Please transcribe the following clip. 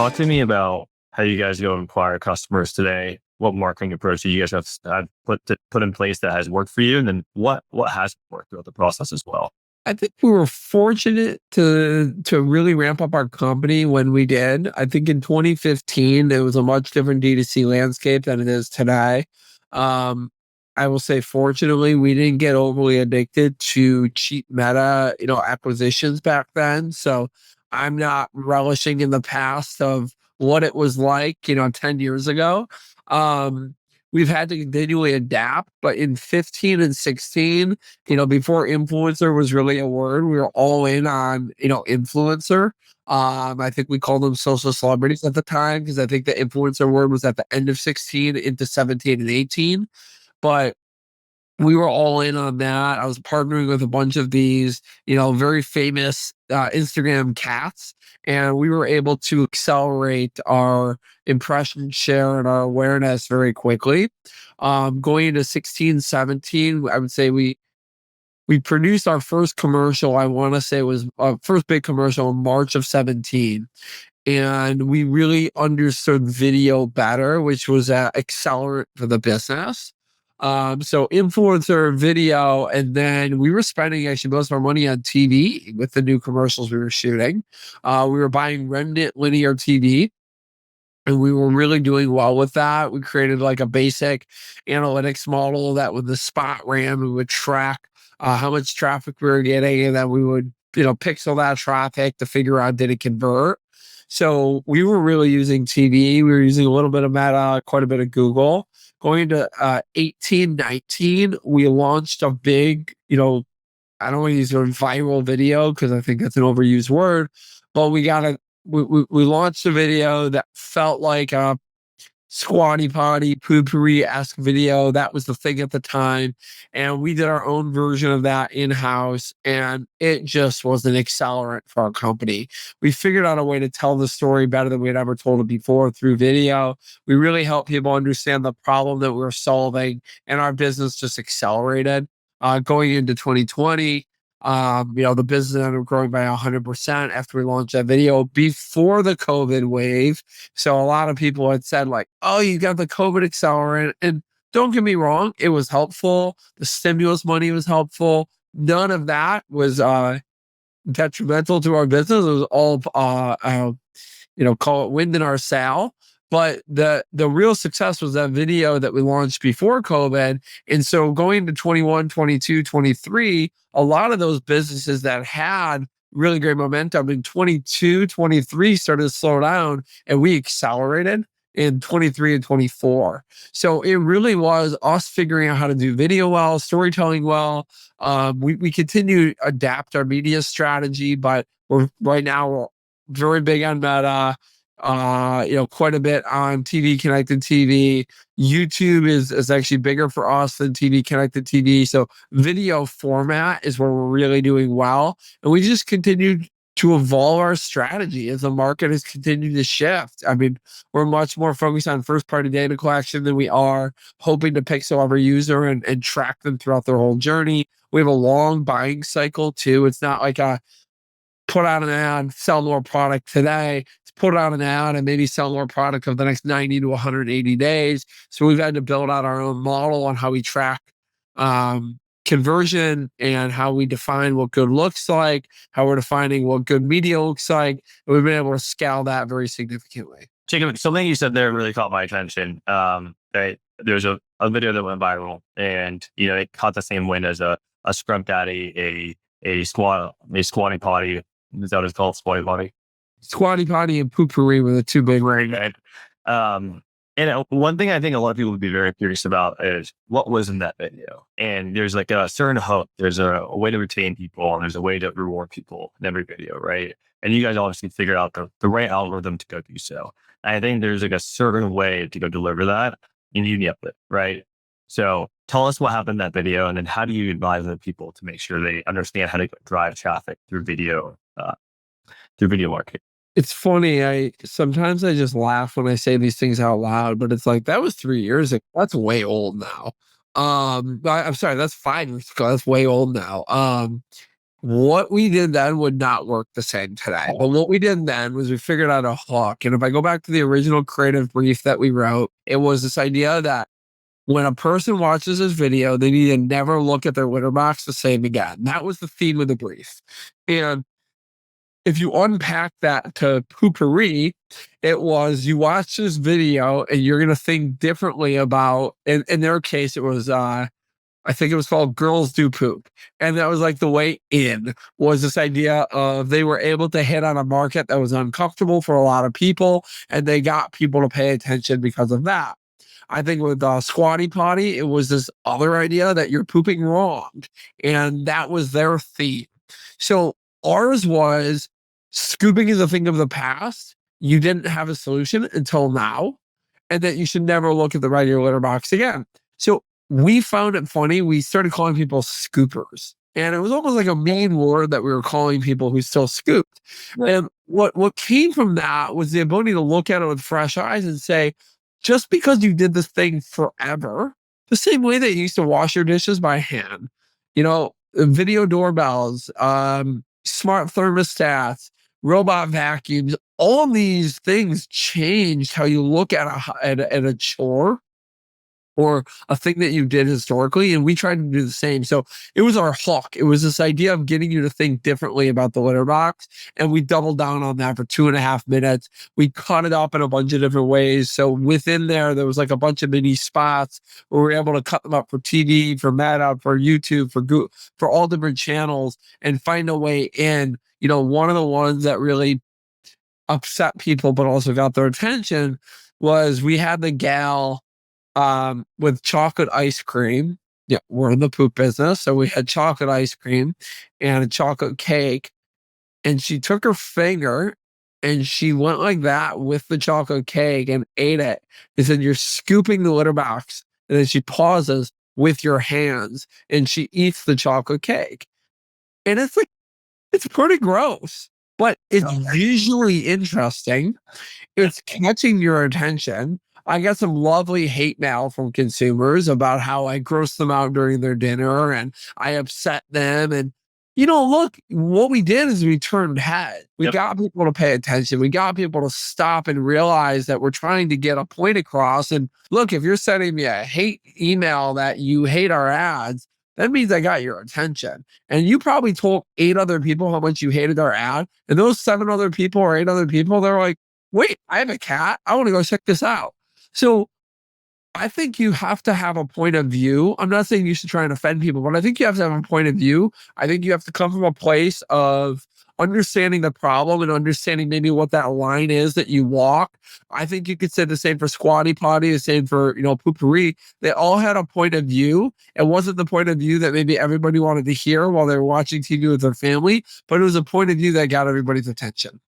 talk to me about how you guys go and acquire customers today. What marketing approach do you guys have put in place that has worked for you, and then what hasn't worked throughout the process as well? I think we were fortunate to really ramp up our company when we did. I think in 2015 it was a much different D2C landscape than it is today. Um, I will say, fortunately, we didn't get overly addicted to cheap meta, acquisitions back then. So I'm not relishing in the past of what it was like, 10 years ago. Um, we've had to continually adapt, but in 15 and 16, before influencer was really a word, we were all in on, influencer. I think we called them social celebrities at the time because I think the influencer word was at the end of 16 into 17 and 18. But we were all in on that. I was partnering with a bunch of these, very famous Instagram cats, and we were able to accelerate our impression share and our awareness very quickly. Going into 16, 17, I would say we produced our first commercial. I want to say it was our first big commercial in March of 17. And we really understood video better, which was an accelerant for the business. So influencer video, and then we were spending actually most of our money on TV with the new commercials we were shooting. We were buying remnant linear TV, and we were really doing well with that. We created like a basic analytics model that with the spot ran, we would track how much traffic we were getting, and then we would, pixel that traffic to figure out did it convert. So we were really using TV. We were using a little bit of Meta, quite a bit of Google. Going to 18, 19, we launched a big, I don't want to use the word viral video because I think that's an overused word, but we launched a video that felt like a squatty potty poopery-esque video. That was the thing at the time. And we did our own version of that in-house, and it just was an accelerant for our company. We figured out a way to tell the story better than we had ever told it before through video. We really helped people understand the problem that we were solving, and our business just accelerated. Going into 2020, the business ended up growing by 100% after we launched that video before the COVID wave. So a lot of people had said like, "Oh, you got the COVID accelerant," and don't get me wrong, it was helpful. The stimulus money was helpful. None of that was detrimental to our business. It was all call it wind in our sail. But the real success was that video that we launched before COVID. And so going to 21, 22, 23, a lot of those businesses that had really great momentum in 22, 23 started to slow down, and we accelerated in 23 and 24. So it really was us figuring out how to do video well, storytelling well. We continue to adapt our media strategy, but we're very big on Meta, quite a bit on TV, connected TV. YouTube is actually bigger for us than TV, connected TV. So video format is where we're really doing well. And we just continue to evolve our strategy as the market has continued to shift. I mean, we're much more focused on first party data collection than we are hoping to pixel every user and track them throughout their whole journey. We have a long buying cycle too. It's not like a put out an ad, sell more product today. It's put out an ad and maybe sell more product over the next 90 to 180 days. So we've had to build out our own model on how we track conversion and how we define what good looks like, how we're defining what good media looks like. And we've been able to scale that very significantly. Jacob, something you said there really caught my attention. That there's a video that went viral, and it caught the same wind as a scrub daddy, a squatty potty. Is that what it's called? Squatty potty? Squatty potty and poopery were the two big ones. Right. And one thing I think a lot of people would be very curious about is what was in that video. And there's like a certain hook. There's a way to retain people, and there's a way to reward people in every video, right? And you guys obviously figured out the right algorithm to go do so. And I think there's like a certain way to go deliver that, and you nailed it, right? So tell us what happened in that video, and then how do you advise the people to make sure they understand how to drive traffic through video marketing? It's funny. Sometimes I just laugh when I say these things out loud, but it's like that was 3 years ago. That's way old now. I'm sorry, that's 5 years ago. That's way old now. what we did then would not work the same today. But what we did then was we figured out a hook. And if I go back to the original creative brief that we wrote, it was this idea that when a person watches this video, they need to never look at their litter box the same again. That was the theme of the brief. And if you unpack that to poopery, it was you watch this video and you're going to think differently about, in their case, it was, I think it was called Girls Do Poop. And that was like the way in was this idea of they were able to hit on a market that was uncomfortable for a lot of people, and they got people to pay attention because of that. I think with Squatty Potty, it was this other idea that you're pooping wrong. And that was their theme. So ours was scooping is a thing of the past. You didn't have a solution until now, and that you should never look at the right of your litter box again. So we found it funny. We started calling people scoopers. And it was almost like a mean word that we were calling people who still scooped. And what came from that was the ability to look at it with fresh eyes and say, just because you did this thing forever, the same way that you used to wash your dishes by hand, video doorbells, smart thermostats, robot vacuums, all of these things changed how you look at a chore or a thing that you did historically. And we tried to do the same. So it was our hook. It was this idea of getting you to think differently about the litter box. And we doubled down on that for 2.5 minutes. We cut it up in a bunch of different ways. So within there was like a bunch of mini spots where we were able to cut them up for TV, for Meta, for YouTube, for Google, for all different channels and find a way in. One of the ones that really upset people, but also got their attention was we had the gal with chocolate ice cream. Yeah, we're in the poop business. So we had chocolate ice cream and a chocolate cake. And she took her finger and she went like that with the chocolate cake and ate it. And said, you're scooping the litter box. And then she pauses with your hands and she eats the chocolate cake. And it's pretty gross, but it's visually interesting. It's catching your attention. I got some lovely hate mail from consumers about how I grossed them out during their dinner and I upset them. And, look, what we did is we turned heads. We got people to pay attention. We got people to stop and realize that we're trying to get a point across. And look, if you're sending me a hate email that you hate our ads, that means I got your attention. And you probably told 8 other people how much you hated our ad. And those 7 other people or 8 other people, they're like, wait, I have a cat. I want to go check this out. So I think you have to have a point of view. I'm not saying you should try and offend people, but I think you have to have a point of view. I think you have to come from a place of understanding the problem and understanding maybe what that line is that you walk. I think you could say the same for Squatty Potty, the same for, Poopery. They all had a point of view. It wasn't the point of view that maybe everybody wanted to hear while they were watching TV with their family, but it was a point of view that got everybody's attention.